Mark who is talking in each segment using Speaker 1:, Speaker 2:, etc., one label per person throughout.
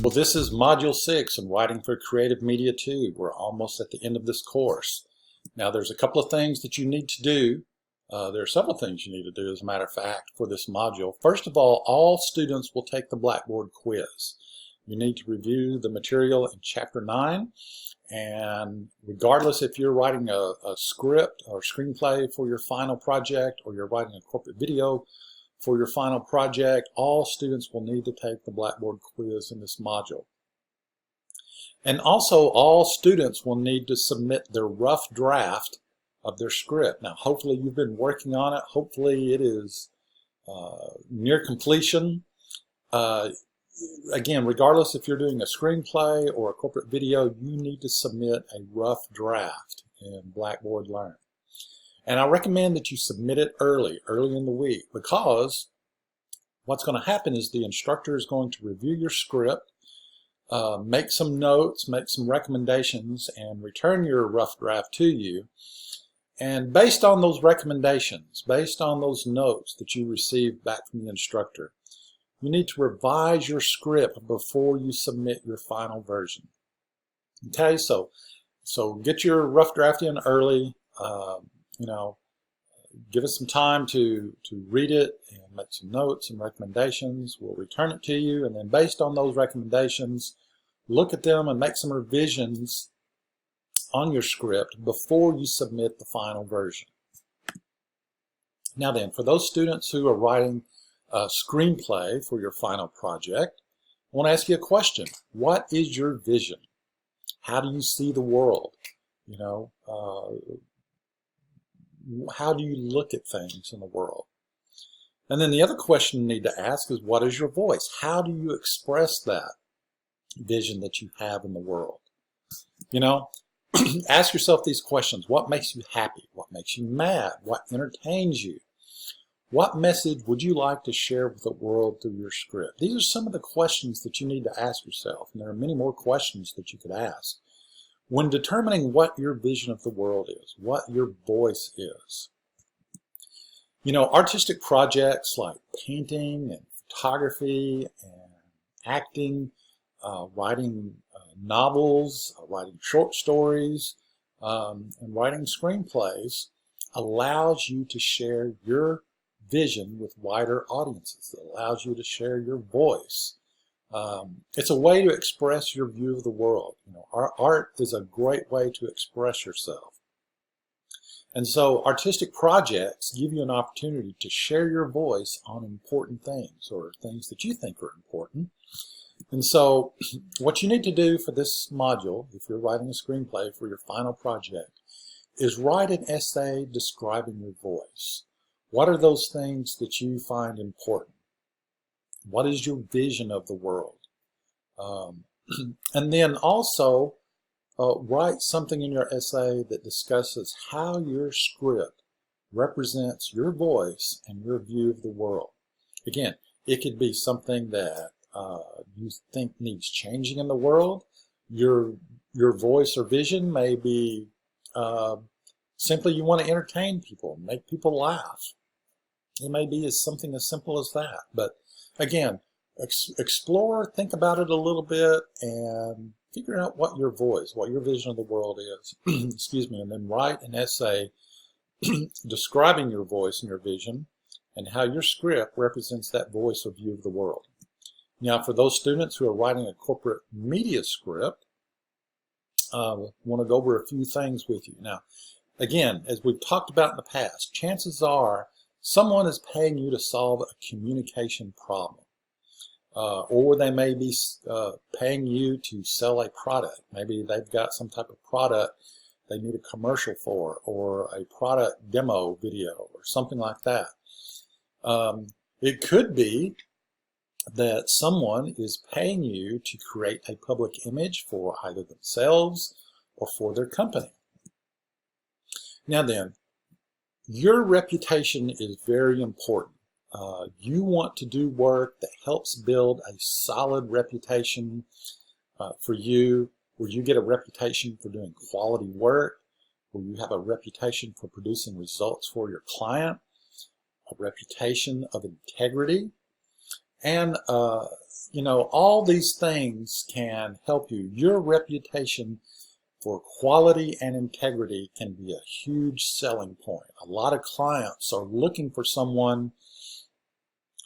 Speaker 1: Well, this is Module 6 in Writing for Creative Media 2. We're almost at the end of this course. Now, there's a couple of things that you need to do. There are several things you need to do, as a matter of fact, for this module. First of all students will take the Blackboard quiz. You need to review the material in Chapter 9. And regardless if you're writing a script or screenplay for your final project, or you're writing a corporate video for your final project, all students will need to take the Blackboard quiz in this module. And also, all students will need to submit their rough draft of their script. Now, hopefully you've been working on it. Hopefully it is near completion. Again, regardless if you're doing a screenplay or a corporate video, you need to submit a rough draft in Blackboard Learn. And I recommend that you submit it early in the week, because what's going to happen is the instructor is going to review your script, make some notes, make some recommendations, and return your rough draft to you. And based on those recommendations, based on those notes that you received back from the instructor, you need to revise your script before you submit your final version. Okay, so get your rough draft in early. Give us some time to read it and make some notes and recommendations. We'll return it to you, and then based on those recommendations, look at them and make some revisions on your script before you submit the final version. Now then, for those students who are writing a screenplay for your final project, I want to ask you a question. What is your vision? How do you see the world? How do you look at things in the world? And then the other question you need to ask is, what is your voice? How do you express that vision that you have in the world? Ask yourself these questions. What makes you happy? What makes you mad? What entertains you? What message would you like to share with the world through your script? These are some of the questions that you need to ask yourself, and there are many more questions that you could ask when determining what your vision of the world is, what your voice is. Artistic projects like painting and photography and acting, writing novels, writing short stories, and writing screenplays allows you to share your vision with wider audiences. It allows you to share your voice. It's a way to express your view of the world. Our art is a great way to express yourself. And so artistic projects give you an opportunity to share your voice on important things, or things that you think are important. And so what you need to do for this module, if you're writing a screenplay for your final project, is write an essay describing your voice. What are those things that you find important? What is your vision of the world? And then also write something in your essay that discusses how your script represents your voice and your view of the world. Again, it could be something that you think needs changing in the world. Your voice or vision may be simply you want to entertain people, make people laugh. It may be something as simple as that. But again, explore, think about it a little bit, and figure out what your voice, what your vision of the world is. Excuse me. And then write an essay describing your voice and your vision, and how your script represents that voice or view of the world. Now, for those students who are writing a corporate media script, I want to go over a few things with you. Now, again, as we've talked about in the past, chances are someone is paying you to solve a communication problem. Or they may be paying you to sell a product. Maybe they've got some type of product they need a commercial for, or a product demo video, or something like that. It could be that someone is paying you to create a public image for either themselves or for their company. Now then, your reputation is very important. You want to do work that helps build a solid reputation for you, where you get a reputation for doing quality work, where you have a reputation for producing results for your client. a reputation of integrity, and all these things can help you. Your reputation for quality and integrity can be a huge selling point. A lot of clients are looking for someone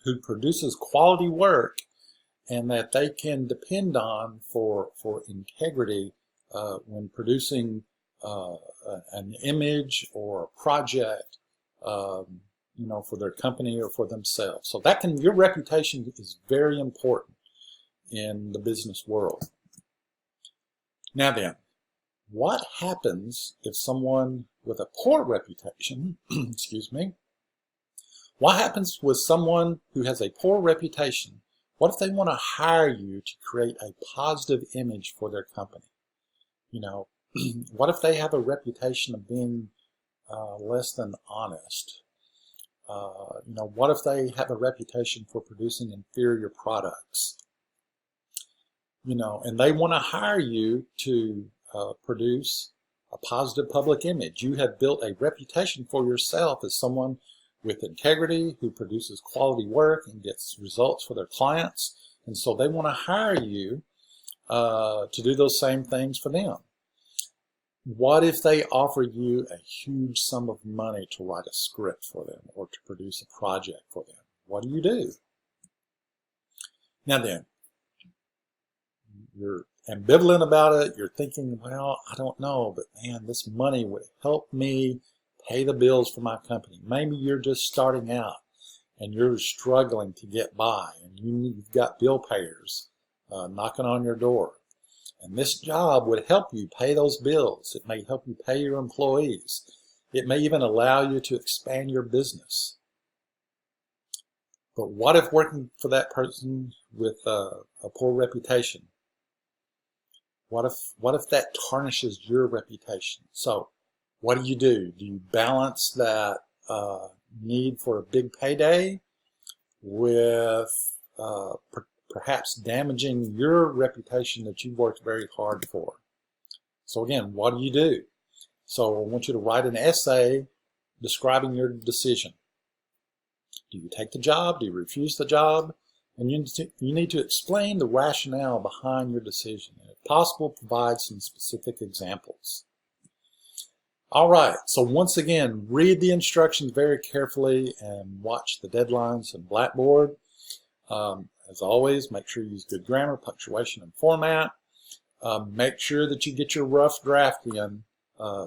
Speaker 1: who produces quality work and that they can depend on for integrity when producing an image or a project, for their company or for themselves. So your reputation is very important in the business world. Now then, what happens if someone with a poor reputation, excuse me, what happens with someone who has a poor reputation? What if they want to hire you to create a positive image for their company? What if they have a reputation of being less than honest? What if they have a reputation for producing inferior products? And they want to hire you to produce a positive public image. You have built a reputation for yourself as someone with integrity who produces quality work and gets results for their clients. And so they want to hire you to do those same things for them. What if they offer you a huge sum of money to write a script for them or to produce a project for them? What do you do? Now then, you're ambivalent about it. You're thinking, well, I don't know, but man, this money would help me pay the bills for my company. Maybe you're just starting out and you're struggling to get by and you've got bill payers knocking on your door. And this job would help you pay those bills. It may help you pay your employees. It may even allow you to expand your business. But what if working for that person with a poor reputation? What if that tarnishes your reputation? So what do? Do you balance that need for a big payday with perhaps damaging your reputation that you worked very hard for? So again, what do? So I want you to write an essay describing your decision. Do you take the job? Do you refuse the job? And you need to explain the rationale behind your decision. And if possible, provide some specific examples. All right, so once again, read the instructions very carefully and watch the deadlines in Blackboard. As always, make sure you use good grammar, punctuation, and format. Make sure that you get your rough draft in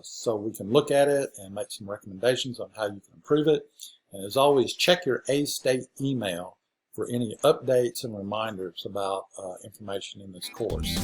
Speaker 1: so we can look at it and make some recommendations on how you can improve it. And as always, check your A-State email for any updates and reminders about information in this course.